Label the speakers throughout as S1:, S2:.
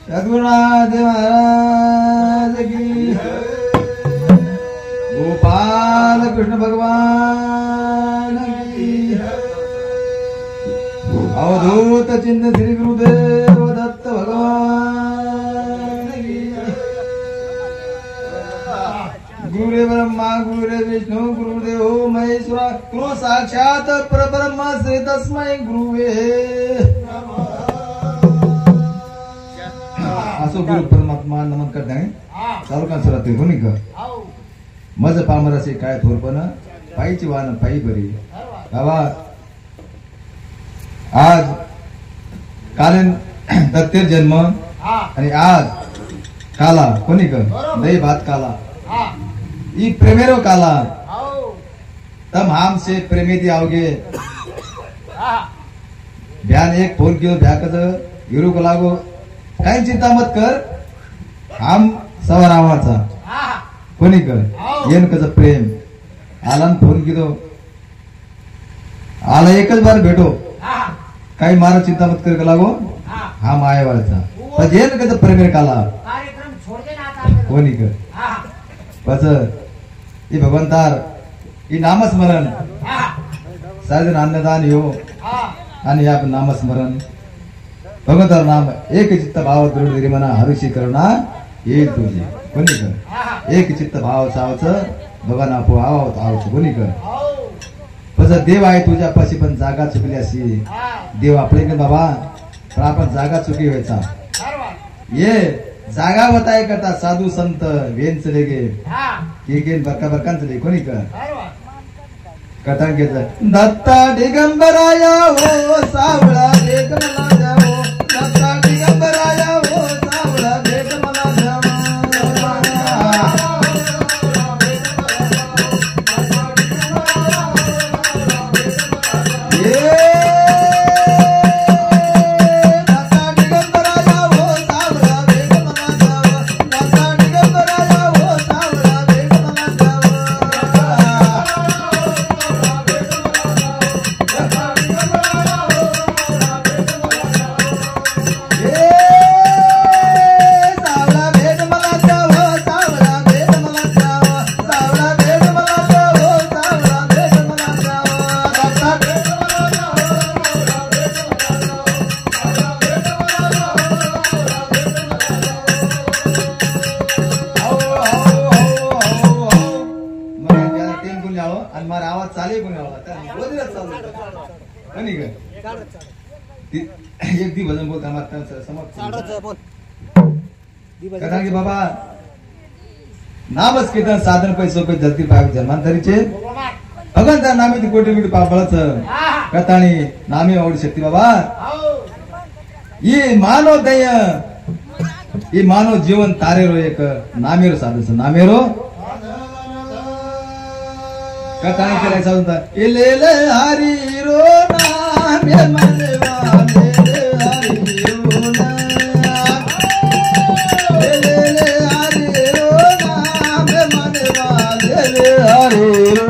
S1: सद्गुरुनाथ महाराज की गोपाल कृष्ण भगवान की अवधूत चिन्ह श्री गुरुदेव दत्त भगवान की गुरुदेव ब्रह्मा गुरुदेव विष्णु गुरुदेव महेश्वर गुरु साक्षात परब्रह्म श्री तस्मै गुरुवे असो गुरु परमात्मा नमन करते हैं चालू का सुरत हो नहीं का मज पामराचे काय थोरपण पायीची वाहन पायी बरी बाबा आज कालीन दत्तेर जन्म आणि आज काला कोणी कर दही भात काला ई प्रेमेरो काला तम हमसे प्रेमेती आवगे ब्यान एक फोन किलो ब्याकच गिरू को लागो काही चिंता मत कर हम सवार आवाचा कोणी कर येन कच प्रेम आला फोन किलो आला एकच बार भेटो काही मारा चिंता मत कर लागो हा मायवाचा पण येन कच प्रेमेर काला कोणी कर बस ई भगवंतार ई नामस्मरण सारे अन्नदान यो आणि या नामस्मरण भगवंतार नाम एक चित्त भाव दृढ धरी मना हरुषी करुणा येईल तुझी कोणी कर एक चित्त भाव चावच भगवान आपो आवावत आवच कोणी कर बस देव आहे तुझ्या पाशी पण जागा चुकली अशी देव आपले बाबा पण आपण जागा चुकी व्हायचा ये जागा बताय करता साधू संत वेन चले गे के बरका बरकान चले कोणी कर कथान घेत दत्ता दिगंबराया हो सावळा देख मला जावो दत्ता दिगंबराया हो सावळा देख मला जावो एक दी भजन बोलता कथा की बाबा नामच कीर्तन साधन पैसो पे जलती पाय जन्मांतरीचे भगवंता नामी ती कोटी कोटी पापळच कथानी नामी आवडी शक्ती बाबा ये मानव दय ये मानव जीवन तारेरो एक नामेरो साधस नामेरो कथानी करायचा होता इलेले हरी रो नामे मनवा
S2: ले ले हरे रो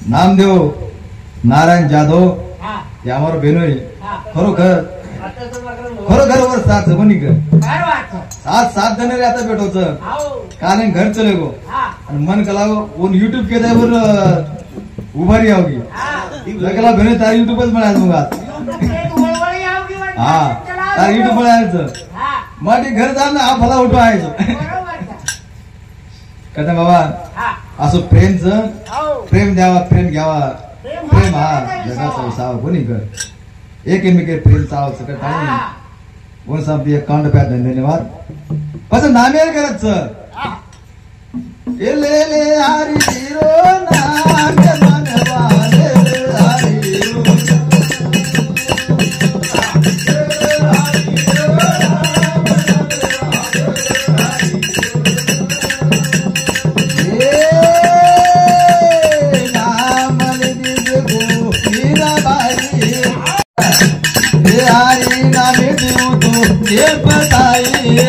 S1: नामदेव नारायण जाधव हे आम्हाला बेनोय खरोखर खरोखर वर सात कोणी सात जण रे आता भेटवच कारण घर चले गो आणि मन कला उन यूट्यूब के वर उभारी आवगी लगला बेने तार यूट्यूबच म्हणायचं मग हा तार यूट्यूब म्हणायचं मग घर जाणं हा भला उठवा आहे कथा बाबा असं प्रेमचं प्रेम द्यावा प्रेम घ्यावा प्रेम हा जगाचा विसावा कोणी कर एकमेके प्रेम चाव सकट नाही कोण सब एक कांड प्या धन्यवाद पस नामेर करत ए ले ले हरी रो नाम मनवाले हरी रो हरी नामे देव तो ये बताई ये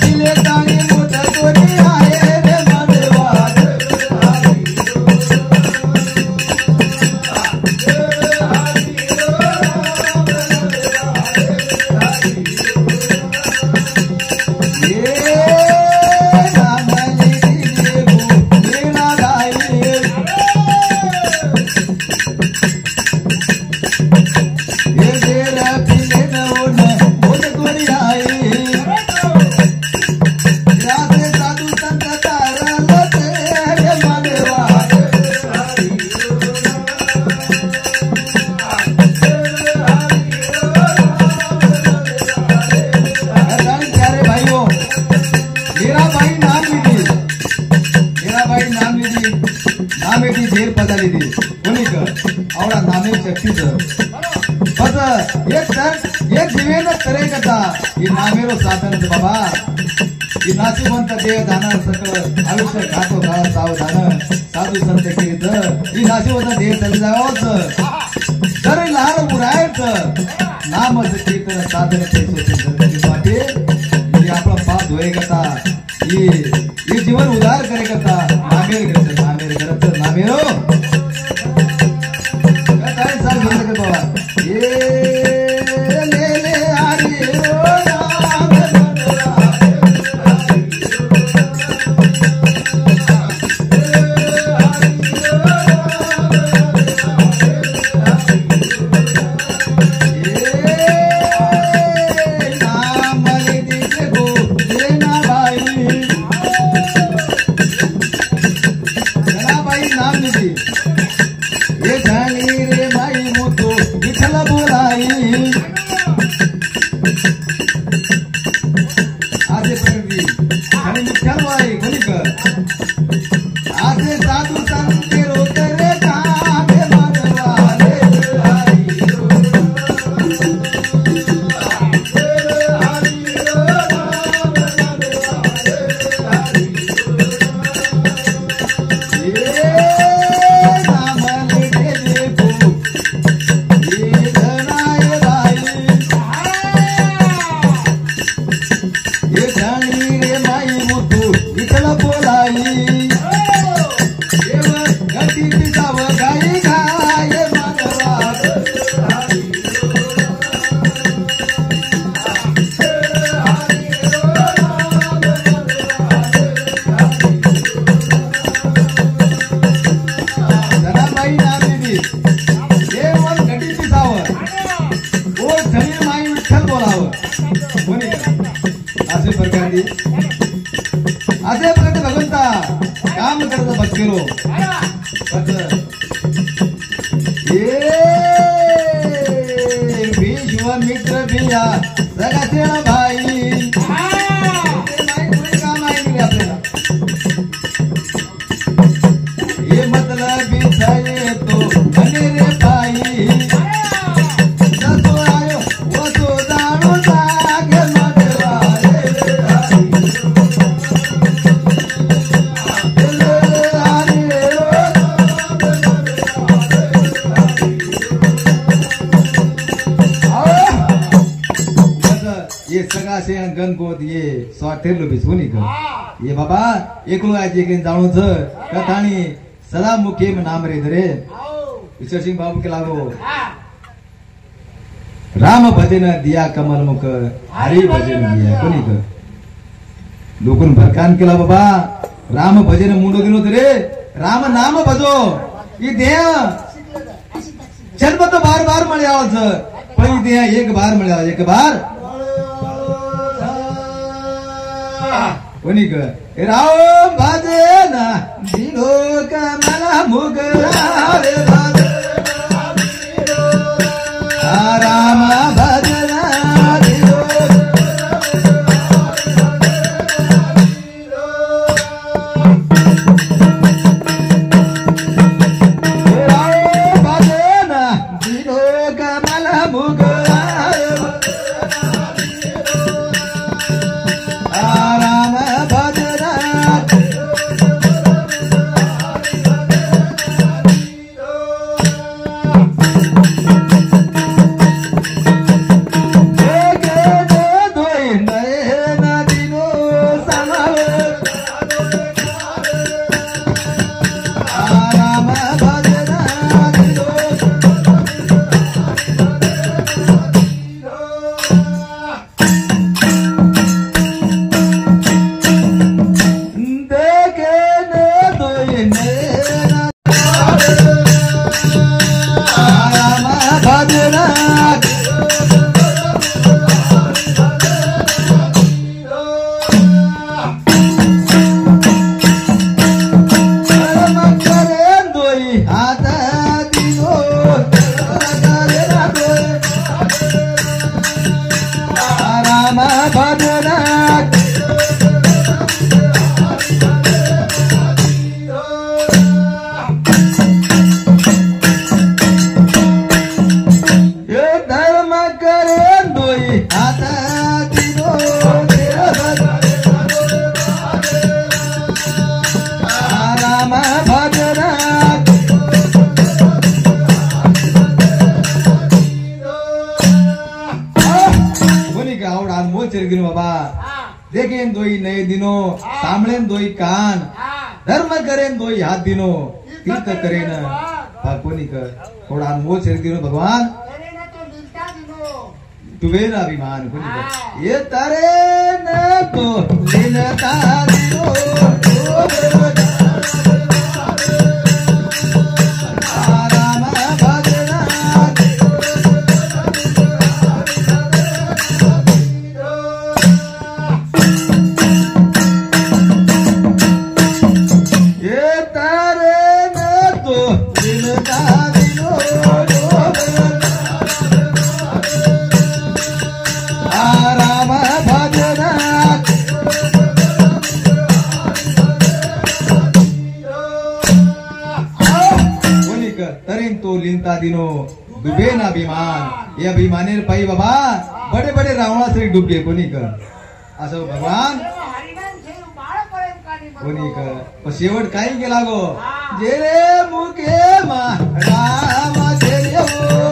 S1: दिले तानी मुझ को नहीं आए रे मनवाद ये नाम लिखी देव लेना गाई नामेरो साधन बाबा ही नाशिवंत देह दान सकल आयुष्य खातो काळ सावधान साधू संत कीर्त ही नाशिवंत देह चालू जावच जर लहान उरायचं नामच कीर्तन साधन वाटे ही आपला पाप धुये करता ही जीवन उदार करे करता नामेर करत नामेरो काय सांग घेऊन बाबा ये मित्र बिया सगळ्या भाई आपल्याला हे मतलब तो बने रे भाई ससो आयो वो तो दारू जागे ये सगळा से गणगोत ये स्वाठेरलो बिसुनी का ये बाबा एकलो आज एक जाणूच कथाणी सदा मुखे में नाम रे धरे ईश्वर सिंह बाबू के लागो राम भजन दिया कमल मुख हरि भजन दिया कोणी क लोकन भरकान केला बाबा राम भजन मुंडो दिनो तरे राम नाम भजो ई देह जन्म तो बार बार मळे आवच पण ई देह एक बार मळे आव एक बार कोणी क राम भजन दिनो कमल मुख हरि भजन राम भजन दिनो देखेन दोई नए दिनो सामलेन दोई कान धर्म करेन दोई हाथ दिनो तीर्थ करेन कोणी कर थोड़ा अनमोल शरीर दिनो भगवान तुवेर अभिमान कोणी कर ये तारे न तो लीनता दिनो दिनो डुबे ना अभिमान ये अभिमानेर पायी बाबा बडे बडे रावणासरी डुबले कोणी कर असं भगवान कोणी कर शेवट काही केला गो जे रे मुके मा राम जे हो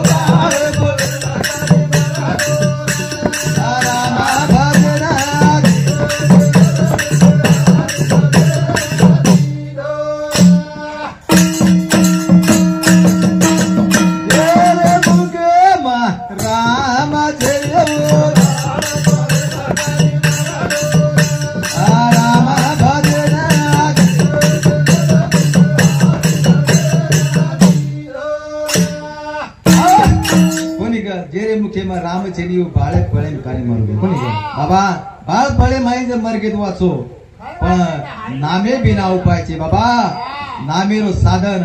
S1: राम चेली बाळे पळे कानी मरगे कोणी बाबा बाळ पळे माई जर मर गेत वाचो पण नामे बिना उपायचे बाबा नामेरो साधन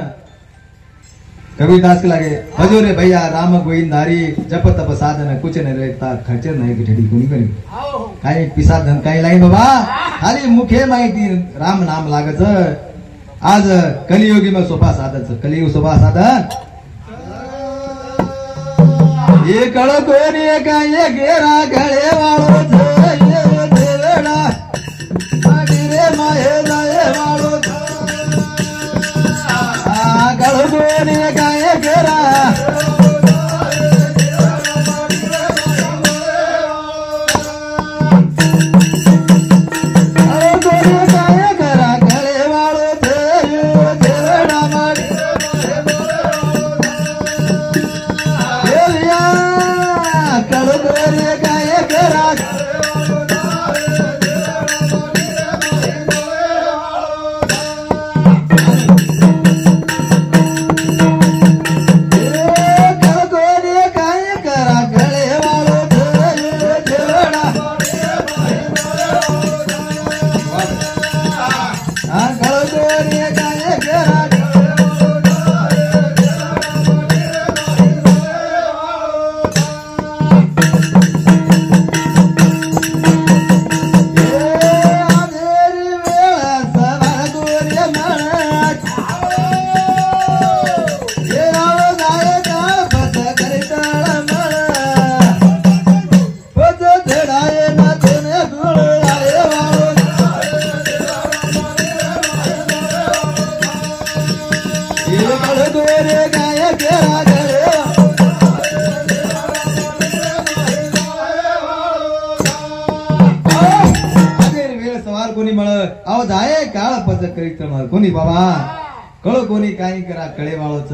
S1: कबीरदास के लागे भजो रे भैया राम गोविंदारी जप तप साधन कुछ न रहता खर्च नहीं की ठडी कोणी करी काही पिसा धन काही लाई बाबा खाली मुखे माहिती राम नाम लागच आज कलियुगी में सोपा साधन कलियुग सोपा साधन ये कळ कोणी काय गेरा गळे वाळो देवडा रे माहे जाए वाळो आ कळ कोणी काय गेरा कोणी काय करा गळे वाळो देवडा गोरे गाय केरा घरे वेळ सवार कोणी मळ अहो जाय काळ पच करीत मळ कोणी बाबा कळ कोणी काही करा कळे वाळच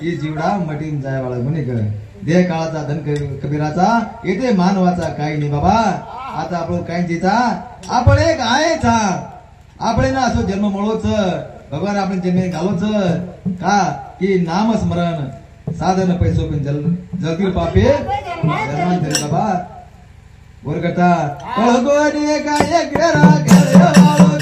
S1: ही जीवडा मटीन जाय वाळ कोणी कर देह काळाचा धन कबीराचा येथे मानवाचा काही नाही बाबा आता आपण काय जीचा आपण एक आहेचा આપણે ના असो जन्म મળોच भगवान आपण जन्म घालोच का की नाम स्मरण साधन पैसो पण जलतील पापे जन्मांतरी बाबा वर करता कळगोनी काय केरा घरे वाळो